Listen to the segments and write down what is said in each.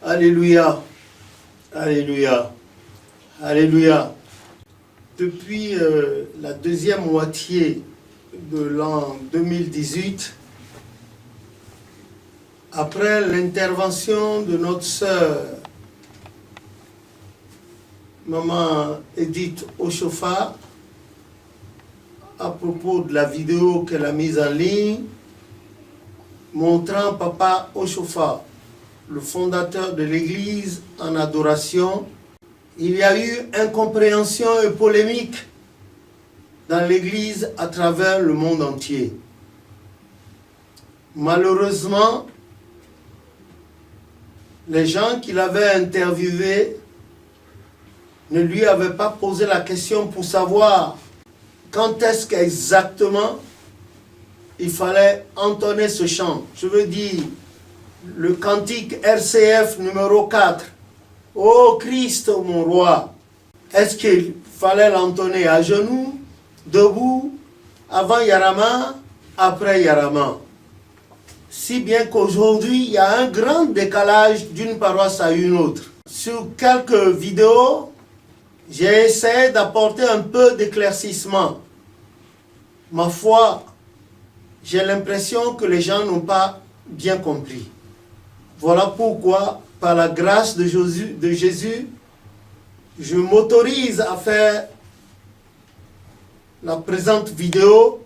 Alléluia, Alléluia, Alléluia. Depuis la deuxième moitié de l'an 2018, après l'intervention de notre sœur, Maman Edith Oshofa, à propos de la vidéo qu'elle a mise en ligne, montrant Papa Oshofa, le fondateur de l'église en adoration, il y a eu incompréhension et polémique dans l'église à travers le monde entier. Malheureusement, les gens qui l'avaient interviewé ne lui avaient pas posé la question pour savoir quand est-ce qu'exactement il fallait entonner ce chant. Je veux dire, le cantique RCF numéro 4. Ô Christ, mon roi. Est-ce qu'il fallait l'entonner à genoux, debout, avant Yarama, après Yarama? Si bien qu'aujourd'hui, il y a un grand décalage d'une paroisse à une autre. Sur quelques vidéos, j'ai essayé d'apporter un peu d'éclaircissement. Ma foi, j'ai l'impression que les gens n'ont pas bien compris. Voilà pourquoi, par la grâce de Jésus, je m'autorise à faire la présente vidéo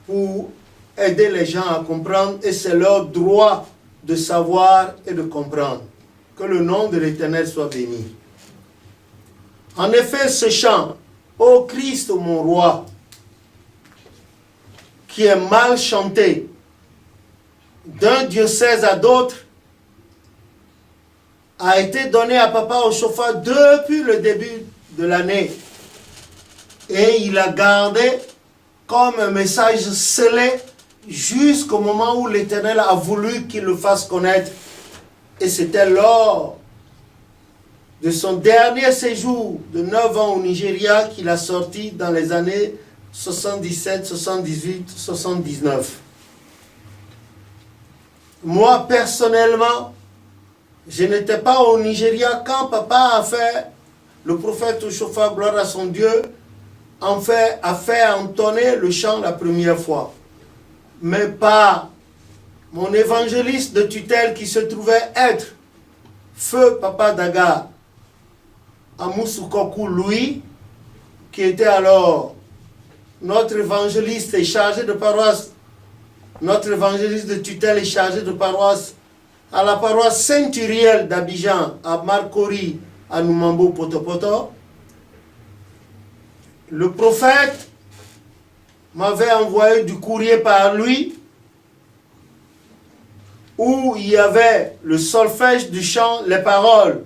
pour aider les gens à comprendre, et c'est leur droit de savoir et de comprendre. Que le nom de l'Éternel soit béni. En effet, ce chant, ô Christ mon roi, qui est mal chanté d'un diocèse à d'autres, a été donné à Papa Oshofa depuis le début de l'année. Et il a gardé comme un message scellé jusqu'au moment où l'Éternel a voulu qu'il le fasse connaître. Et c'était lors de son dernier séjour de 9 ans au Nigeria qu'il a sorti dans les années 77, 78, 79. Moi, personnellement, je n'étais pas au Nigeria quand Papa a fait, le prophète Oshofa, gloire à son Dieu, a fait entonner le chant la première fois. Mais par mon évangéliste de tutelle qui se trouvait être Feu Papa Daga Amusukoku Louis, qui était alors notre évangéliste et chargé de paroisse, notre évangéliste de tutelle et chargé de paroisse à la paroisse Saint-Uriel d'Abidjan, à Marcory, à Noumambo, Potopoto. Le prophète m'avait envoyé du courrier par lui où il y avait le solfège du chant, les paroles.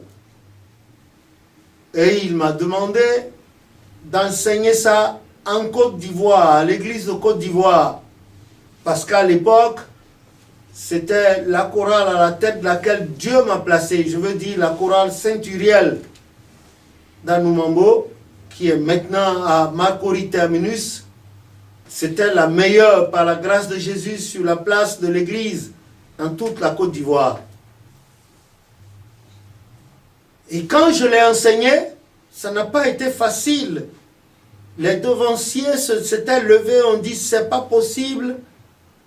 Et il m'a demandé d'enseigner ça en Côte d'Ivoire, à l'église de Côte d'Ivoire. Parce qu'à l'époque, c'était la chorale à la tête de laquelle Dieu m'a placé. Je veux dire la chorale Saint-Uriel d'Anoumambo, qui est maintenant à Marcory Terminus. C'était la meilleure, par la grâce de Jésus, sur la place de l'église, dans toute la Côte d'Ivoire. Et quand je l'ai enseigné, ça n'a pas été facile. Les devanciers s'étaient levés, on dit, c'est pas possible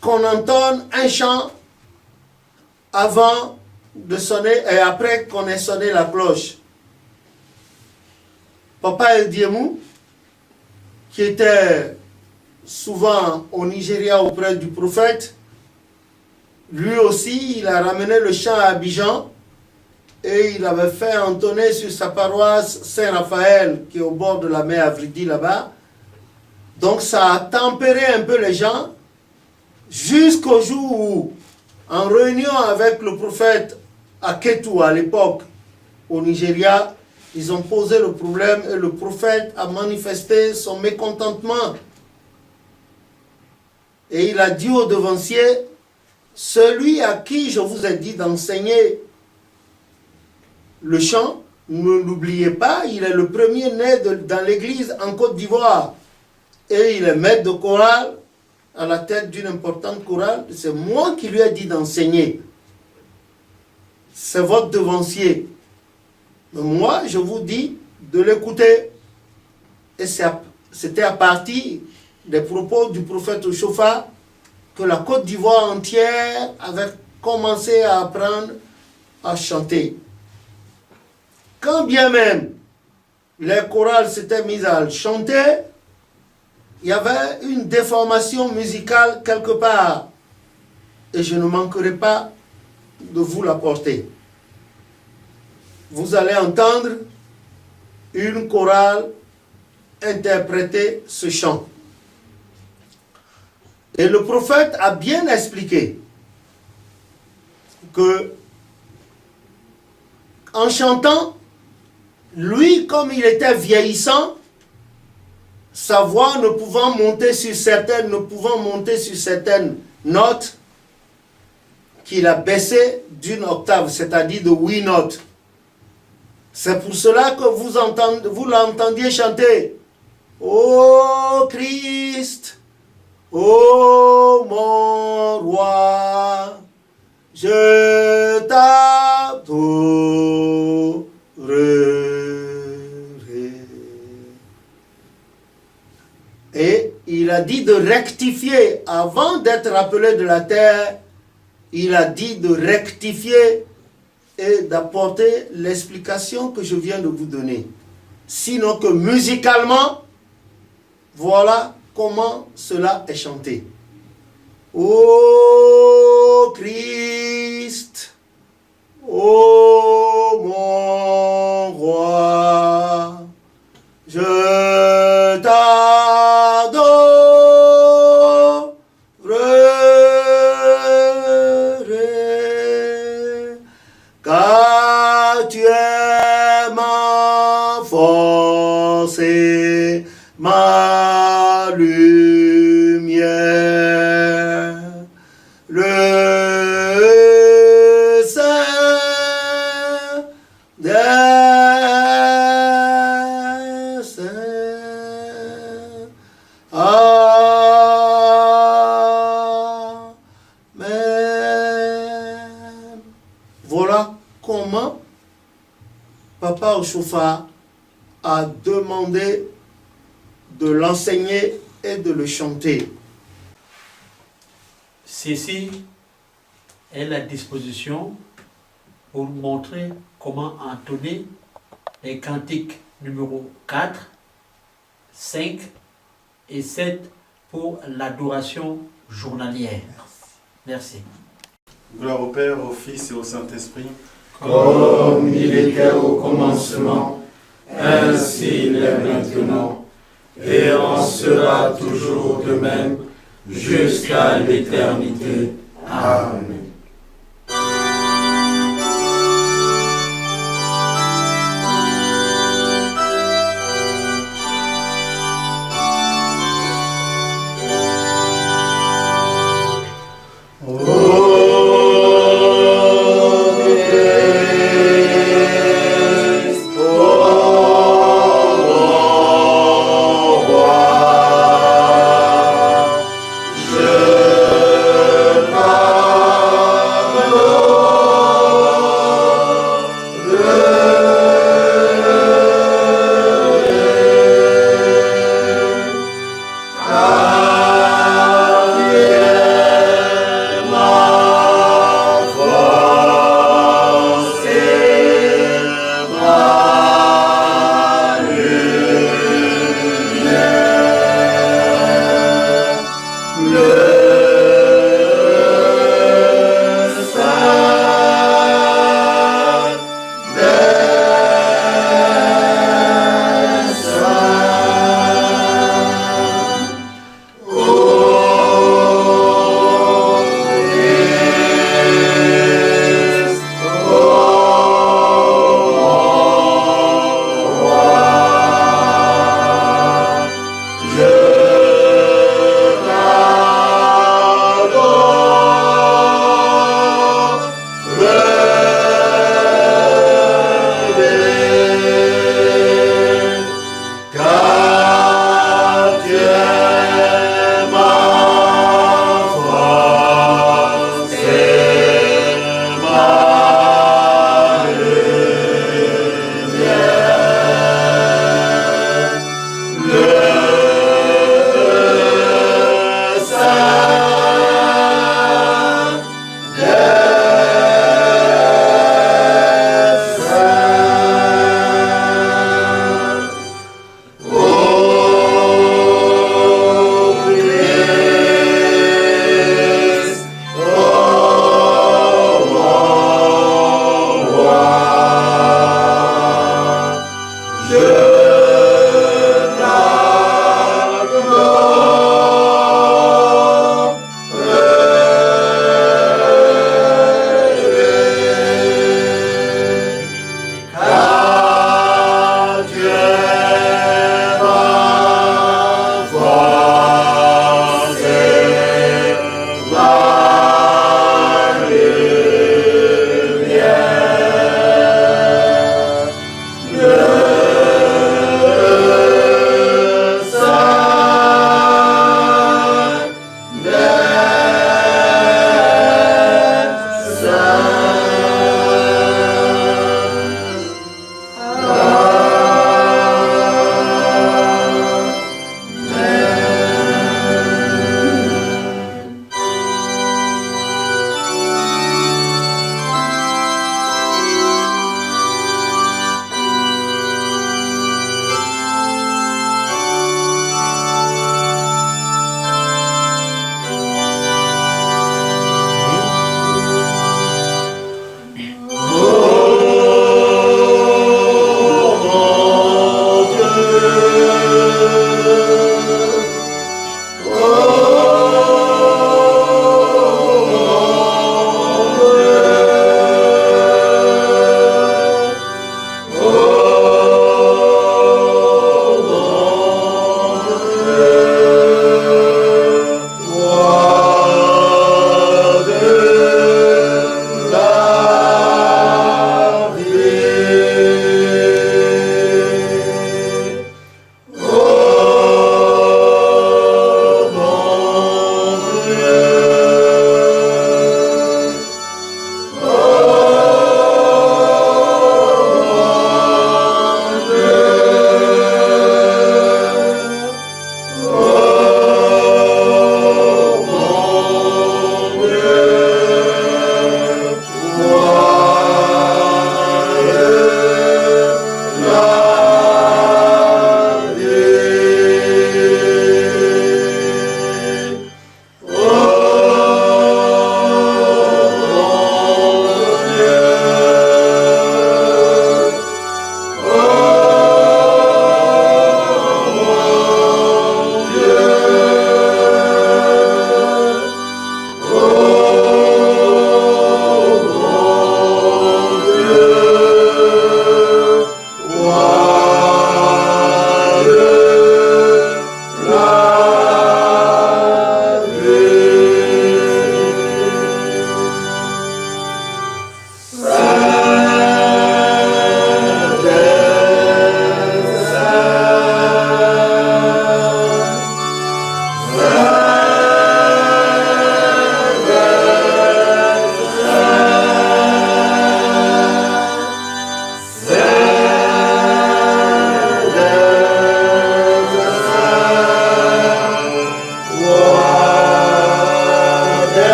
qu'on entonne un chant avant de sonner et après qu'on ait sonné la cloche. Papa Ediemu, qui était souvent au Nigeria auprès du prophète, lui aussi, il a ramené le chant à Abidjan et il avait fait entonner sur sa paroisse Saint-Raphaël, qui est au bord de la mer Afridi là-bas. Donc ça a tempéré un peu les gens jusqu'au jour où, en réunion avec le prophète à Ketu à l'époque, au Nigeria, ils ont posé le problème et le prophète a manifesté son mécontentement. Et il a dit aux devanciers, celui à qui je vous ai dit d'enseigner le chant, ne l'oubliez pas, il est le premier né dans l'église en Côte d'Ivoire. Et il est maître de chorale, à la tête d'une importante chorale. C'est moi qui lui ai dit d'enseigner. c'est votre devancier. Mais moi, je vous dis de l'écouter. Et c'était à partir des propos du prophète Chauffard que la Côte d'Ivoire entière avait commencé à apprendre à chanter. Quand bien même les chorales s'étaient mises à chanter, il y avait une déformation musicale quelque part. Et je ne manquerai pas de vous l'apporter. Vous allez entendre une chorale interpréter ce chant. Et le prophète a bien expliqué que en chantant, lui, comme il était vieillissant, sa voix ne pouvant monter sur certaines notes, qu'il a baissé d'une octave, c'est-à-dire de 8 notes. C'est pour cela que vous l'entendiez chanter. Ô Christ, ô mon roi, je t'adorerai. Et il a dit de rectifier, avant d'être appelé de la terre, il a dit de rectifier et d'apporter l'explication que je viens de vous donner. Sinon que musicalement, voilà comment cela est chanté. Ô Christ, ô mon roi, je t'adorerai, car tu es ma force et ma lumière, le Saint des saints. Amen. Voilà comment Papa Chauffard a demandé de l'enseigner et de le chanter. Ceci est la disposition pour montrer comment entonner les cantiques numéro 4, 5 et 7 pour l'adoration journalière. Merci. Gloire au Père, au Fils et au Saint-Esprit. Comme il était au commencement, ainsi il est maintenant, et en sera toujours de même, jusqu'à l'éternité. Amen. Je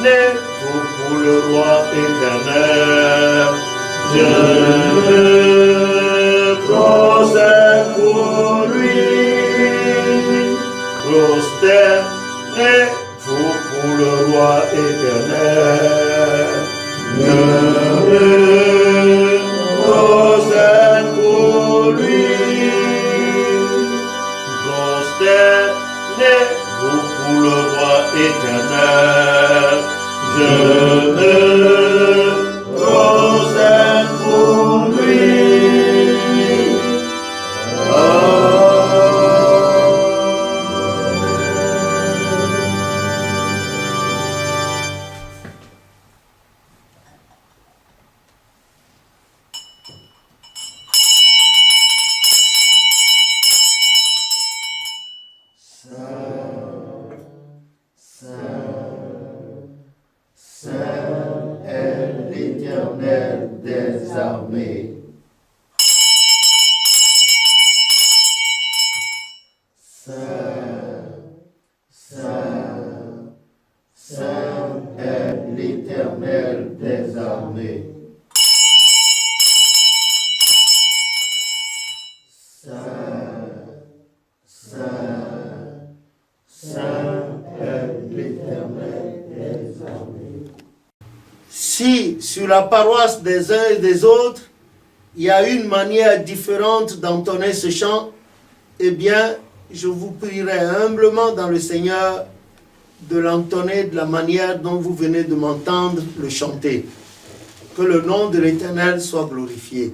Prosternez-vous pour le roi éternel. Je me prosterne pour lui. Prosternez-vous pour le roi éternel. Je me prosterne pour lui. Prosternez-vous pour le roi éternel. Je me prosterne pour lui. Si sur la paroisse des uns et des autres, il y a une manière différente d'entonner ce chant, eh bien, je vous prierai humblement dans le Seigneur de l'entonner de la manière dont vous venez de m'entendre le chanter. Que le nom de l'Éternel soit glorifié.